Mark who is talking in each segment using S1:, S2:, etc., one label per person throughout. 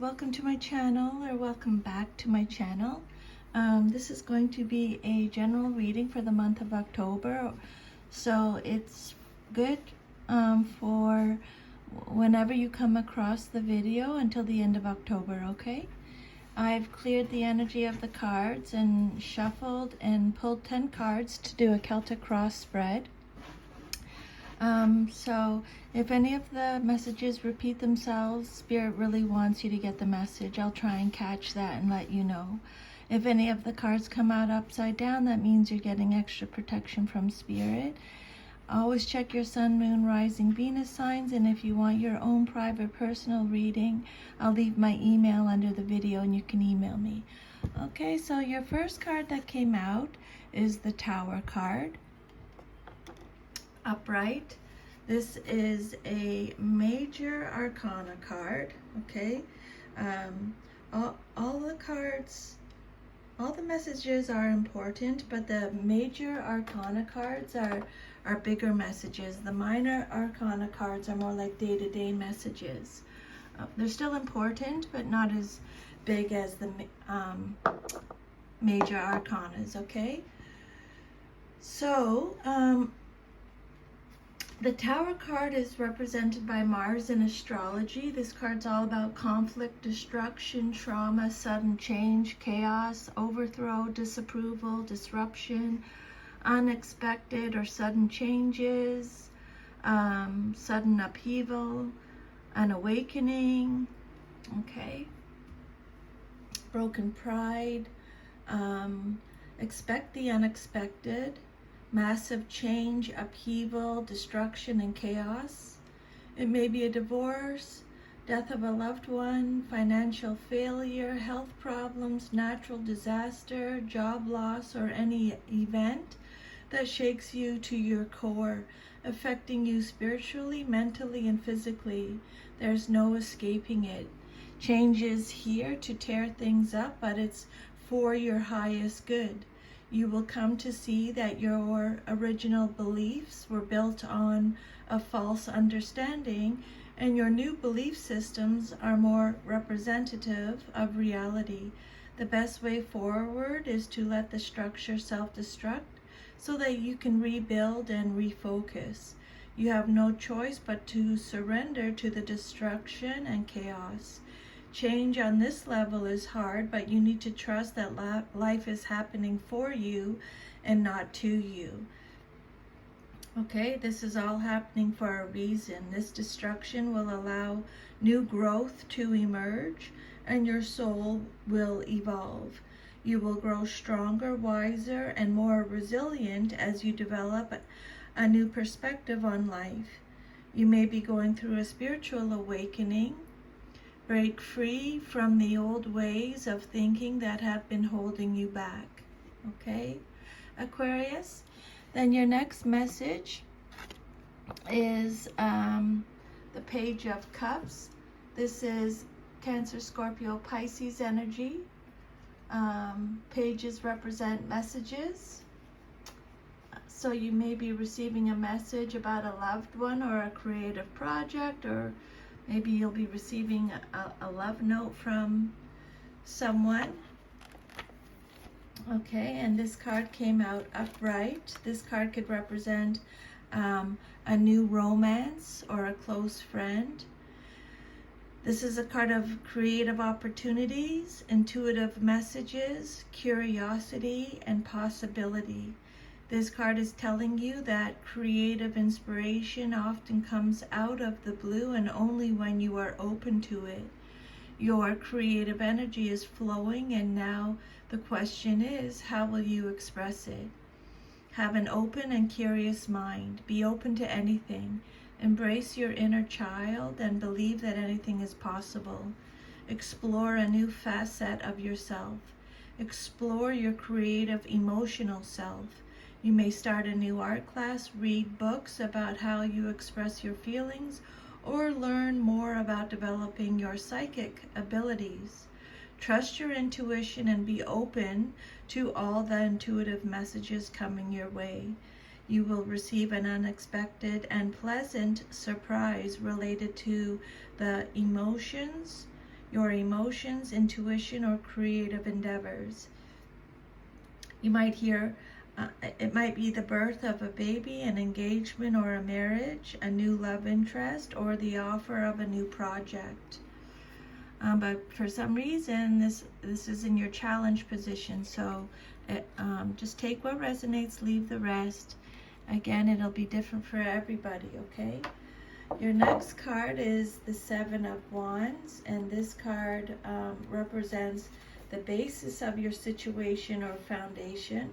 S1: welcome to my channel, or welcome back to my channel. This is going to be a general reading for the month of October, so it's good for whenever you come across the video until the end of October, okay? I've cleared the energy of the cards and shuffled and pulled 10 cards to do a Celtic cross spread. So if any of the messages repeat themselves, Spirit really wants you to get the message. I'll try and catch that and let you know. If any of the cards come out upside down, that means you're getting extra protection from Spirit. Always check your Sun, Moon, Rising, Venus signs, and if you want your own private personal reading, I'll leave my email under the video and you can email me. Okay, so your first card that came out is the Tower card. Upright. This is a major arcana card, okay? All the cards, all the messages are important, but the major arcana cards are bigger messages. The minor arcana cards are more like day-to-day messages. They're still important, but not as big as the major arcanas, okay? So, the Tower card is represented by Mars in astrology. This card's all about conflict, destruction, trauma, sudden change, chaos, overthrow, disapproval, disruption, unexpected or sudden changes, sudden upheaval, an awakening, okay? Broken pride, expect the unexpected, massive change, upheaval, destruction, and chaos. It may be a divorce, death of a loved one, financial failure, health problems, natural disaster, job loss, or any event that shakes you to your core, affecting you spiritually, mentally, and physically. There's no escaping it. Change is here to tear things up, but it's for your highest good. You will come to see that your original beliefs were built on a false understanding, and your new belief systems are more representative of reality. The best way forward is to let the structure self-destruct so that you can rebuild and refocus. You have no choice but to surrender to the destruction and chaos. Change on this level is hard, but you need to trust that life is happening for you and not to you. Okay, this is all happening for a reason. This destruction will allow new growth to emerge, and your soul will evolve. You will grow stronger, wiser, and more resilient as you develop a new perspective on life. You may be going through a spiritual awakening. Break free from the old ways of thinking that have been holding you back. Okay, Aquarius? Then your next message is the Page of Cups. This is Cancer, Scorpio, Pisces energy. Pages represent messages. So you may be receiving a message about a loved one or a creative project, or maybe you'll be receiving a love note from someone. Okay, and this card came out upright. This card could represent a new romance or a close friend. This is a card of creative opportunities, intuitive messages, curiosity, and possibility. This card is telling you that creative inspiration often comes out of the blue and only when you are open to it. Your creative energy is flowing, and now the question is, how will you express it? Have an open and curious mind. Be open to anything. Embrace your inner child and believe that anything is possible. Explore a new facet of yourself. Explore your creative, emotional self. You may start a new art class, read books about how you express your feelings, or learn more about developing your psychic abilities. Trust your intuition and be open to all the intuitive messages coming your way. You will receive an unexpected and pleasant surprise related to the emotions your emotions, intuition, or creative endeavors. You might hear, it might be the birth of a baby, an engagement or a marriage, a new love interest, or the offer of a new project. But for some reason, this is in your challenge position, so just take what resonates, leave the rest. Again, it'll be different for everybody, okay? Your next card is the Seven of Wands, and this card represents the basis of your situation or foundation.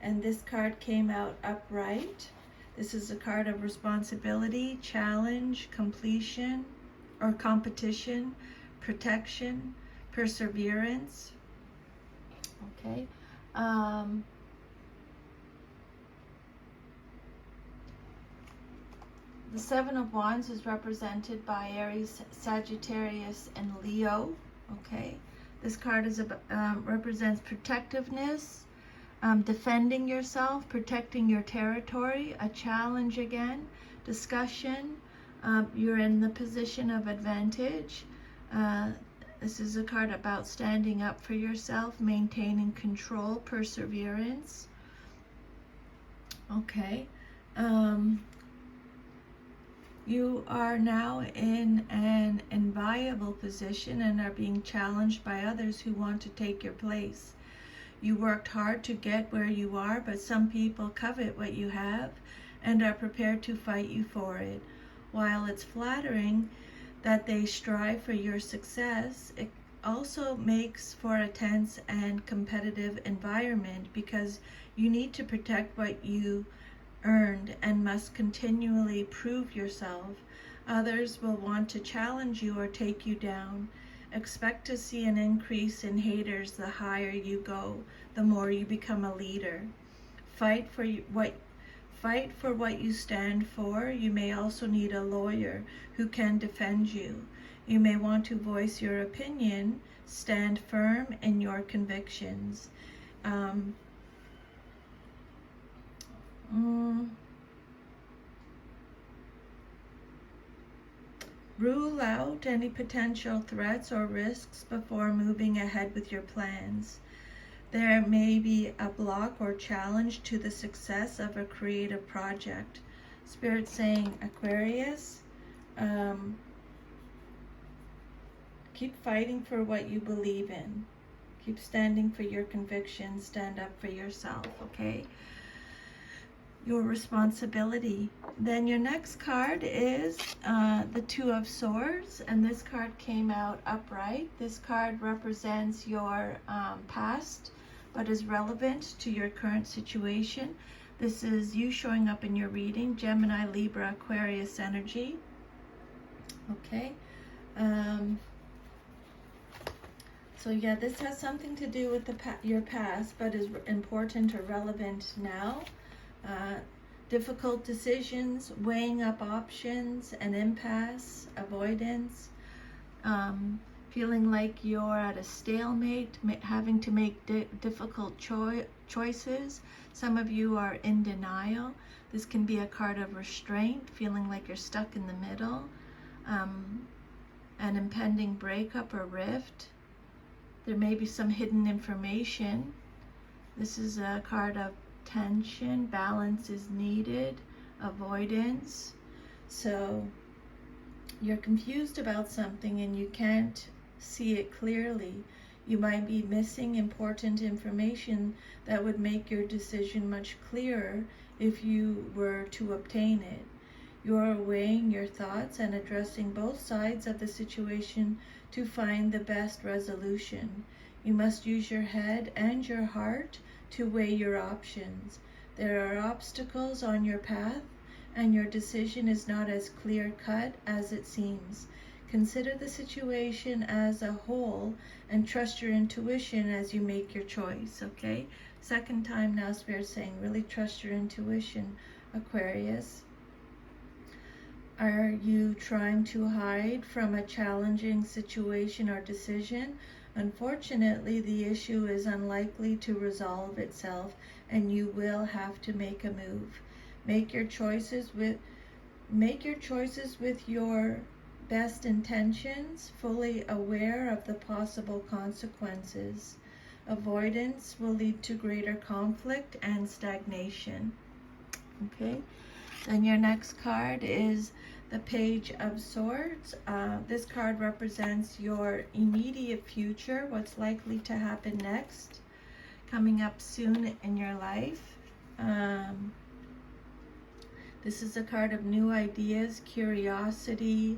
S1: And this card came out upright. This is a card of responsibility, challenge, completion, or competition, protection, perseverance. Okay. The Seven of Wands is represented by Aries, Sagittarius, and Leo. Okay. This card is represents protectiveness, defending yourself, protecting your territory, a challenge again, discussion. You're in the position of advantage. This is a card about standing up for yourself, maintaining control, perseverance. Okay. You are now in an enviable position and are being challenged by others who want to take your place. You worked hard to get where you are, but some people covet what you have and are prepared to fight you for it. While it's flattering that they strive for your success, it also makes for a tense and competitive environment because you need to protect what you earned and must continually prove yourself. Others will want to challenge you or take you down. Expect to see an increase in haters the higher you go, the more you become a leader. Fight for what you stand for. You may also need a lawyer who can defend you. You may want to voice your opinion. Stand firm in your convictions. Rule out any potential threats or risks before moving ahead with your plans. There may be a block or challenge to the success of a creative project. Spirit saying, Aquarius, keep fighting for what you believe in. Keep standing for your convictions. Stand up for yourself, okay? Your responsibility. Then your next card is the Two of Swords, and this card came out upright. This card represents your past, but is relevant to your current situation. This is you showing up in your reading, Gemini, Libra, Aquarius energy. Okay. So yeah, this has something to do with your past, but is important or relevant now. Difficult decisions, weighing up options, an impasse, avoidance, feeling like you're at a stalemate, having to make difficult choices. Some of you are in denial. This can be a card of restraint, feeling like you're stuck in the middle, an impending breakup or rift. There may be some hidden information. This is a card of tension, balance is needed, avoidance. So you're confused about something and you can't see it clearly. You might be missing important information that would make your decision much clearer if you were to obtain it. You're weighing your thoughts and addressing both sides of the situation to find the best resolution. You must use your head and your heart to weigh your options. There are obstacles on your path, and your decision is not as clear-cut as it seems. Consider the situation as a whole and trust your intuition as you make your choice, okay? Second time now, Spirit saying, really trust your intuition, Aquarius. Are you trying to hide from a challenging situation or decision? Unfortunately, the issue is unlikely to resolve itself, and you will have to make a move. Make your choices with your best intentions, fully aware of the possible consequences. Avoidance will lead to greater conflict and stagnation. Okay, then your next card is the Page of Swords. This card represents your immediate future, what's likely to happen next, coming up soon in your life. This is a card of new ideas, curiosity,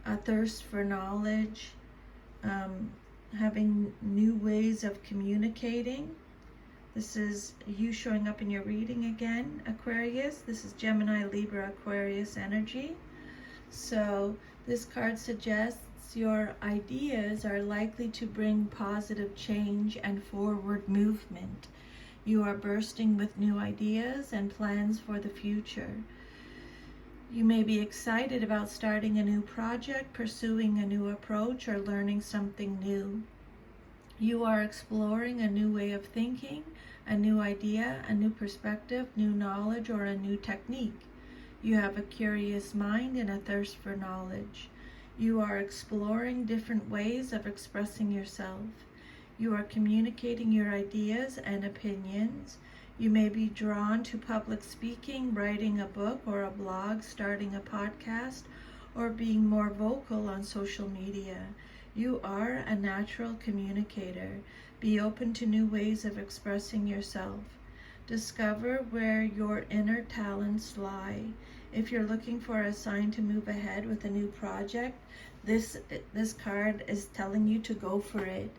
S1: a thirst for knowledge, having new ways of communicating. This is you showing up in your reading again, Aquarius. This is Gemini, Libra, Aquarius energy. So this card suggests your ideas are likely to bring positive change and forward movement. You are bursting with new ideas and plans for the future. You may be excited about starting a new project, pursuing a new approach, or learning something new. You are exploring a new way of thinking, a new idea, a new perspective, new knowledge, or a new technique. You have a curious mind and a thirst for knowledge. You are exploring different ways of expressing yourself. You are communicating your ideas and opinions. You may be drawn to public speaking, writing a book or a blog, starting a podcast, or being more vocal on social media. You are a natural communicator. Be open to new ways of expressing yourself. Discover where your inner talents lie. If you're looking for a sign to move ahead with a new project, this card is telling you to go for it.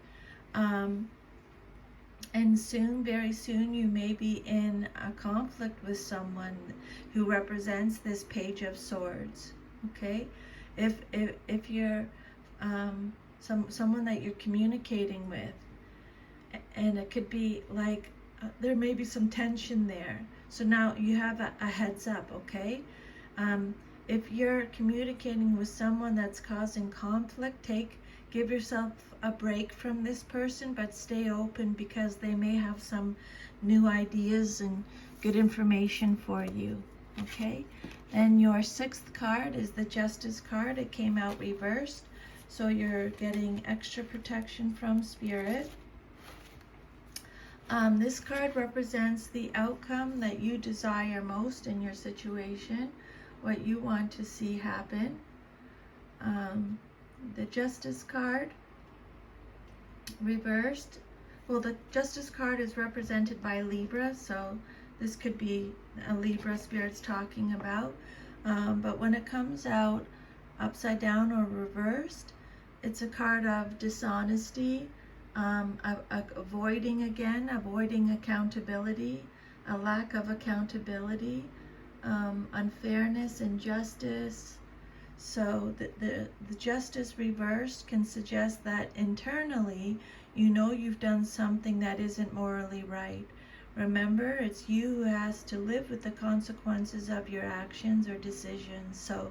S1: And soon, very soon, you may be in a conflict with someone who represents this Page of Swords. Okay, if you're someone that you're communicating with, and it could be like there may be some tension there. So now you have a heads up. Okay, if you're communicating with someone that's causing conflict, give yourself a break from this person, but stay open because they may have some new ideas and good information for you. Okay, then your sixth card is the Justice card. It came out reversed, so you're getting extra protection from Spirit. This card represents the outcome that you desire most in your situation, what you want to see happen. The Justice card reversed. Well, the Justice card is represented by Libra, so this could be a Libra Spirit's talking about. But when it comes out upside down or reversed, it's a card of dishonesty, avoiding accountability, a lack of accountability, unfairness, injustice. So the Justice reversed can suggest that internally you know you've done something that isn't morally right. Remember, it's you who has to live with the consequences of your actions or decisions. So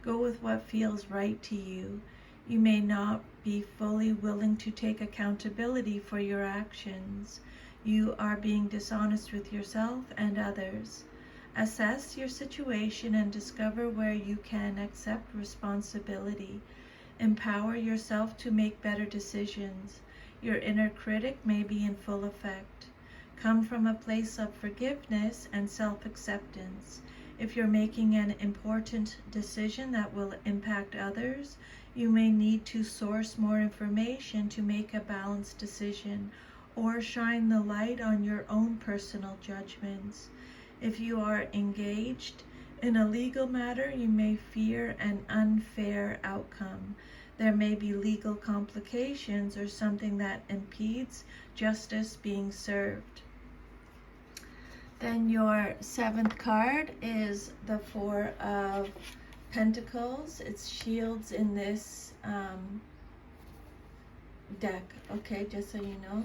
S1: go with what feels right to you. You may not be fully willing to take accountability for your actions. You are being dishonest with yourself and others. Assess your situation and discover where you can accept responsibility. Empower yourself to make better decisions. Your inner critic may be in full effect. Come from a place of forgiveness and self-acceptance. If you're making an important decision that will impact others, you may need to source more information to make a balanced decision, or shine the light on your own personal judgments. If you are engaged in a legal matter, you may fear an unfair outcome. There may be legal complications or something that impedes justice being served. Then your seventh card is the Four of Pentacles. It's shields in this deck. Okay, just so you know.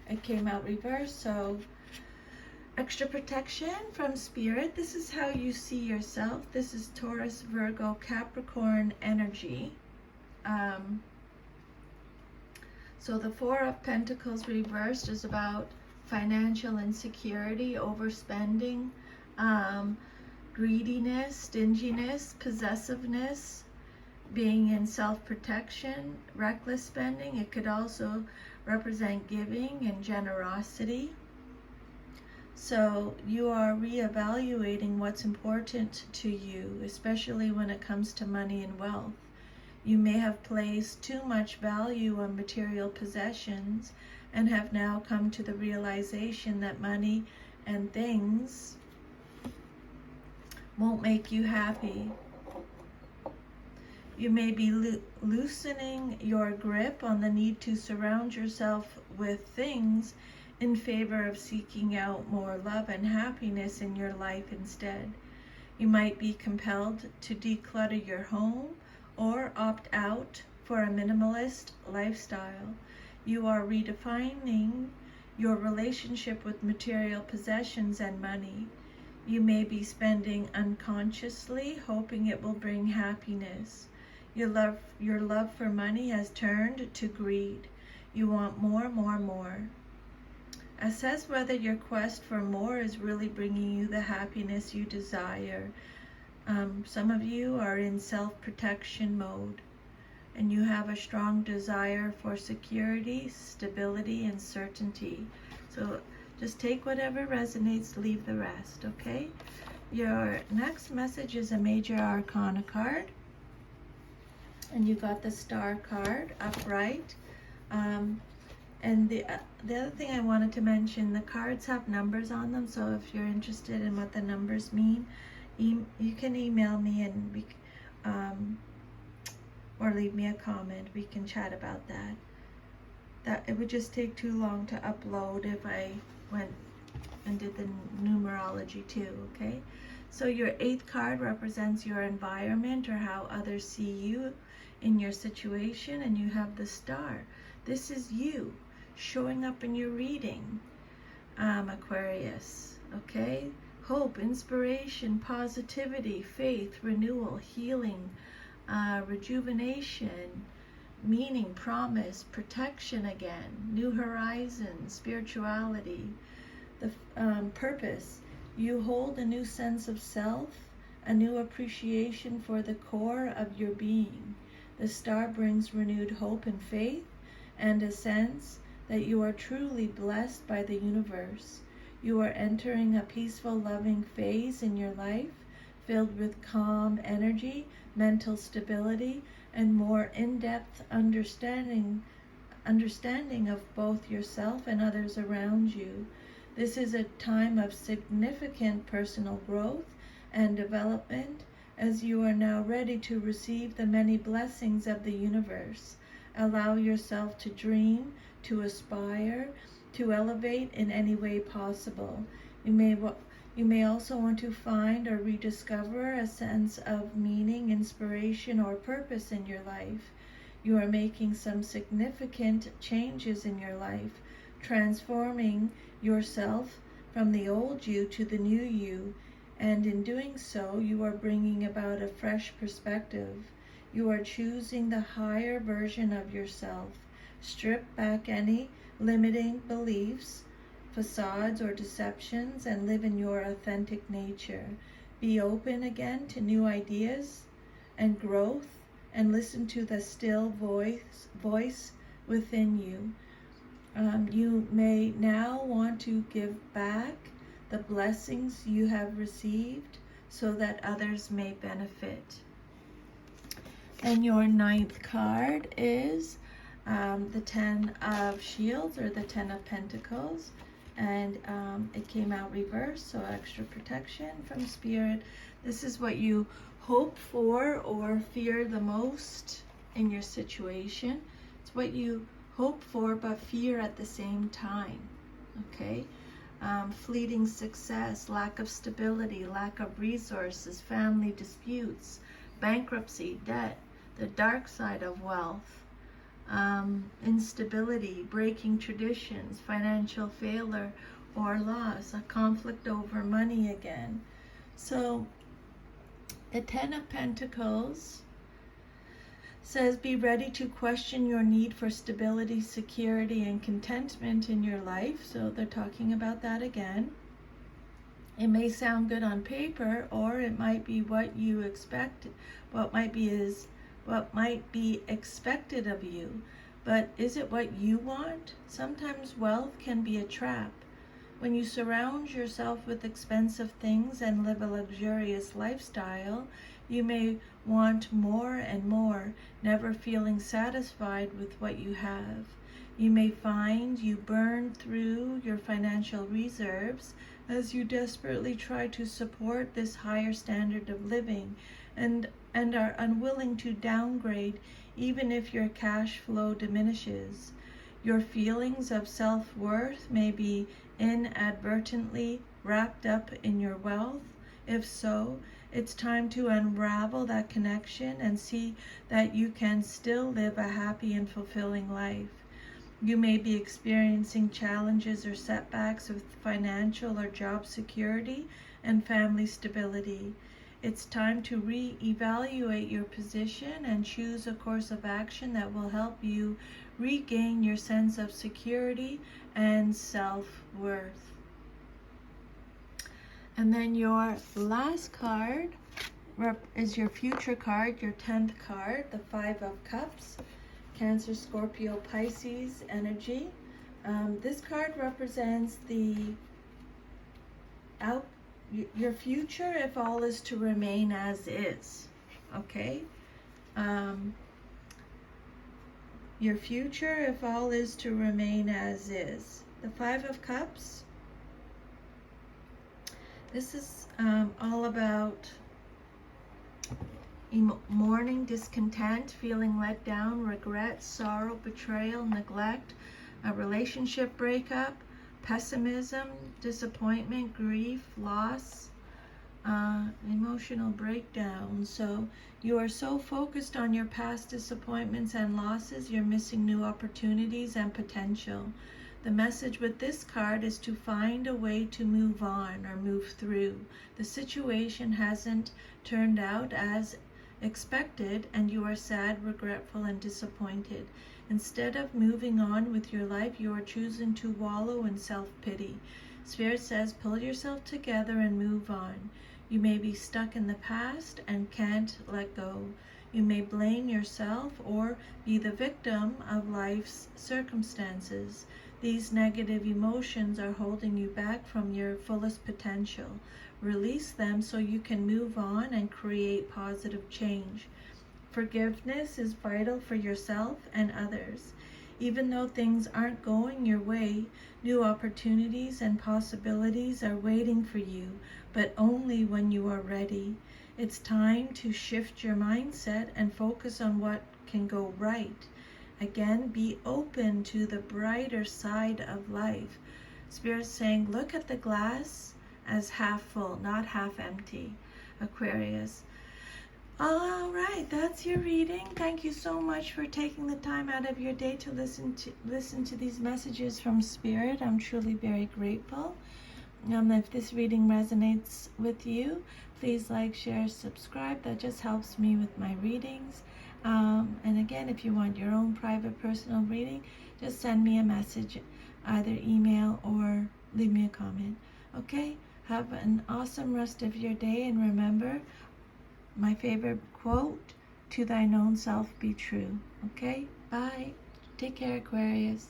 S1: It came out reversed, so extra protection from Spirit. This is how you see yourself. This is Taurus, Virgo, Capricorn energy. So the Four of Pentacles reversed is about financial insecurity, overspending, greediness, stinginess, possessiveness. being in self-protection, reckless spending. It could also represent giving and generosity. So you are reevaluating what's important to you, especially when it comes to money and wealth. You may have placed too much value on material possessions and have now come to the realization that money and things won't make you happy. You may be loosening your grip on the need to surround yourself with things in favor of seeking out more love and happiness in your life instead. You might be compelled to declutter your home or opt out for a minimalist lifestyle. You are redefining your relationship with material possessions and money. You may be spending unconsciously, hoping it will bring happiness. Your love for money has turned to greed. You want more, more, more. Assess whether your quest for more is really bringing you the happiness you desire. Some of you are in self-protection mode, and you have a strong desire for security, stability, and certainty. So just take whatever resonates, leave the rest, okay? Your next message is a major arcana card, and you got the Star card upright. And the other thing I wanted to mention, the cards have numbers on them, so if you're interested in what the numbers mean, you can email me and or leave me a comment. We can chat about that. It would just take too long to upload if I went and did the numerology too, okay? So your 8th card represents your environment or how others see you in your situation, and you have the Star. This is you showing up in your reading, Aquarius, okay? Hope, inspiration, positivity, faith, renewal, healing, rejuvenation, meaning, promise, protection again, new horizons, spirituality, the purpose. You hold a new sense of self, a new appreciation for the core of your being. The Star brings renewed hope and faith, and a sense that you are truly blessed by the universe. You are entering a peaceful, loving phase in your life, filled with calm energy, mental stability, and more in-depth understanding of both yourself and others around you. This is a time of significant personal growth and development, as you are now ready to receive the many blessings of the universe. Allow yourself to dream, to aspire, to elevate in any way possible. You may also want to find or rediscover a sense of meaning, inspiration, or purpose in your life. You are making some significant changes in your life, transforming yourself from the old you to the new you, and in doing so, you are bringing about a fresh perspective. You are choosing the higher version of yourself. Strip back any limiting beliefs, facades, or deceptions, and live in your authentic nature. Be open again to new ideas and growth, and listen to the still voice within you. You may now want to give back the blessings you have received so that others may benefit. And your 9th card is the 10 of Shields, or the 10 of Pentacles, and it came out reversed, so extra protection from Spirit. This is what you hope for or fear the most in your situation. It's what you hope for but fear at the same time, okay? Fleeting success, lack of stability, lack of resources, family disputes, bankruptcy, debt, the dark side of wealth, instability, breaking traditions, financial failure or loss, a conflict over money again. So the 10 of Pentacles says, be ready to question your need for stability, security, and contentment in your life. So they're talking about that again. It may sound good on paper, or it might be what you expect. What might be is what might be expected of you, but is it what you want? Sometimes wealth can be a trap. When you surround yourself with expensive things and live a luxurious lifestyle, you may want more and more, never feeling satisfied with what you have. You may find you burn through your financial reserves as you desperately try to support this higher standard of living and are unwilling to downgrade even if your cash flow diminishes. Your feelings of self-worth may be inadvertently wrapped up in your wealth. If so, it's time to unravel that connection and see that you can still live a happy and fulfilling life. You may be experiencing challenges or setbacks with financial or job security and family stability. It's time to re-evaluate your position and choose a course of action that will help you regain your sense of security and self-worth. And then your last card is your future card, your 10th card, the 5 of Cups. Cancer, Scorpio, Pisces energy. This card represents your future if all is to remain as is. Okay? Your future if all is to remain as is. The 5 of Cups. This is all about mourning, discontent, feeling let down, regret, sorrow, betrayal, neglect, a relationship breakup, pessimism, disappointment, grief, loss, emotional breakdown. So you are so focused on your past disappointments and losses, you're missing new opportunities and potential. The message with this card is to find a way to move on or move through. The situation hasn't turned out as expected and you are sad, regretful, and disappointed. Instead of moving on with your life, you are choosing to wallow in self-pity. Spirit says, pull yourself together and move on. You may be stuck in the past and can't let go. You may blame yourself or be the victim of life's circumstances. These negative emotions are holding you back from your fullest potential. Release them so you can move on and create positive change. Forgiveness is vital for yourself and others. Even though things aren't going your way, new opportunities and possibilities are waiting for you, but only when you are ready. It's time to shift your mindset and focus on what can go right. Again, be open to the brighter side of life. Spirit's saying, look at the glass as half full, not half empty. Aquarius. All right, that's your reading. Thank you so much for taking the time out of your day to listen to these messages from Spirit. I'm truly very grateful. If this reading resonates with you, please like, share, subscribe. That just helps me with my readings. And again, if you want your own private personal reading, just send me a message, either email or leave me a comment. Okay? Have an awesome rest of your day, and remember my favorite quote, to thine own self be true. Okay? Bye. Take care, Aquarius.